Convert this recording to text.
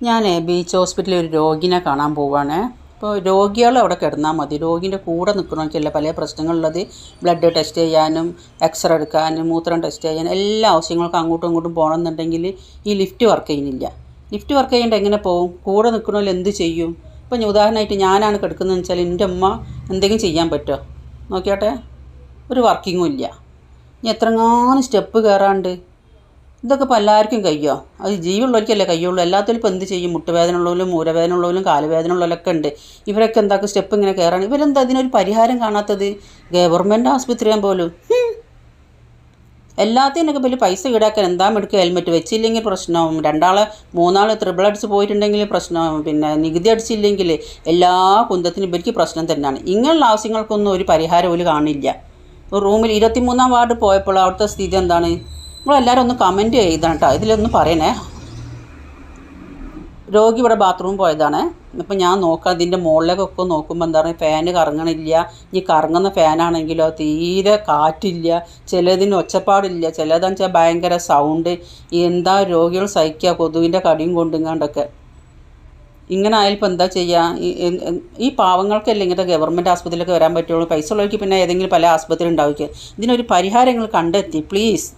ഞാൻ ബീച്ച് ഹോസ്പിറ്റലിൽ ഒരു രോഗിനെ കാണാൻ പോവുകയാണ്. അപ്പോൾ രോഗികൾ അവിടെ കിടന്നാൽ മതി. രോഗീൻ്റെ കൂടെ നിൽക്കണമെങ്കിൽ പല പ്രശ്നങ്ങളുള്ളത് ബ്ലഡ് ടെസ്റ്റ് ചെയ്യാനും എക്സ്റേ എടുക്കാനും മൂത്രം ടെസ്റ്റ് ചെയ്യാനും എല്ലാ ആവശ്യങ്ങൾക്കും അങ്ങോട്ടും ഇങ്ങോട്ടും പോകണമെന്നുണ്ടെങ്കിൽ ഈ ലിഫ്റ്റ് വർക്ക് ചെയ്യുന്നില്ല. ലിഫ്റ്റ് വർക്ക് ചെയ്യേണ്ട എങ്ങനെ പോകും? കൂടെ നിൽക്കണമെങ്കിൽ എന്ത് ചെയ്യും? ഇപ്പം ഉദാഹരണമായിട്ട് ഞാനാണ് കിടക്കുന്നതെന്ന് വെച്ചാൽ എൻ്റെ അമ്മ എന്തെങ്കിലും ചെയ്യാൻ പറ്റുമോ നോക്കിയാട്ടെ? ഒരു വർക്കിങ്ങും ഇല്ല. ഇനി എത്രങ്ങാനും സ്റ്റെപ്പ് കയറാണ്ട്. ഇതൊക്കെ ഇപ്പോൾ എല്ലാവർക്കും കഴിയുമോ? അത് ജീവുള്ളവർക്കല്ലേ കഴിയുള്ളൂ. എല്ലാത്തിലും ഇപ്പോൾ എന്ത് ചെയ്യും? മുട്ടുവേദന ഉള്ളവരും മൂലവേദന ഉള്ളവരും കാലുവേദന ഉള്ളവരൊക്കെ ഉണ്ട്. ഇവരൊക്കെ എന്താക്കും സ്റ്റെപ്പ് ഇങ്ങനെ കയറാണ്. ഇവരെന്താ ഇതിനൊരു പരിഹാരം കാണാത്തത്? ഗവൺമെൻറ് ആശുപത്രിയാൻ പോലും എല്ലാത്തിനൊക്കെ വലിയ പൈസ ഈടാക്കാൻ എന്താ എടുക്കുക? ഹെൽമെറ്റ് വെച്ചില്ലെങ്കിൽ പ്രശ്നവും, മൂന്നാൾ ട്രിപ്പിൾ അടിച്ച് പോയിട്ടുണ്ടെങ്കിൽ പ്രശ്നവും, പിന്നെ നികുതി അടിച്ചില്ലെങ്കിൽ എല്ലാ കുന്തത്തിനും ഇവർക്ക് പ്രശ്നം തന്നെയാണ്. ഇങ്ങനെയുള്ള ആവശ്യങ്ങൾക്കൊന്നും ഒരു പരിഹാരം പോലും കാണില്ല. റൂമിൽ 23-ാം വാർഡ് പോയപ്പോൾ അവിടുത്തെ സ്ഥിതി എന്താണ്? നിങ്ങളെല്ലാവരും ഒന്ന് കമൻറ്റ് ചെയ്തണം കേട്ടോ. ഇതിലൊന്ന് പറയണേ. രോഗി ഇവിടെ ബാത്റൂം പോയതാണ്. ഇപ്പം ഞാൻ നോക്കാം ഇതിൻ്റെ മുകളിലേക്കൊക്കെ നോക്കുമ്പോൾ എന്താണ്, ഫാന് കറങ്ങണില്ല. ഇനി കറങ്ങുന്ന ഫാനാണെങ്കിലോ തീരെ കാറ്റില്ല, ചിലതിന് ഒച്ചപ്പാടില്ല, ചിലതെന്ന് വെച്ചാൽ ഭയങ്കര സൗണ്ട്. എന്താ രോഗികൾ സഹിക്കുക കൊതുകിൻ്റെ കടിയും കൊണ്ടുങ്ങാണ്ടൊക്കെ. ഇങ്ങനെ ആയാലും ഇപ്പോൾ എന്താ ചെയ്യുക? ഈ പാവങ്ങൾക്കല്ലേ ഇങ്ങനത്തെ ഗവൺമെൻറ് ആസ്പത്രിയിലൊക്കെ വരാൻ പറ്റുള്ളൂ. പൈസ ഉള്ളവർക്ക് പിന്നെ ഏതെങ്കിലും പല ആസ്പത്രി ഉണ്ടാവിക്കുക. ഇതിനൊരു പരിഹാരങ്ങൾ കണ്ടെത്തി പ്ലീസ്.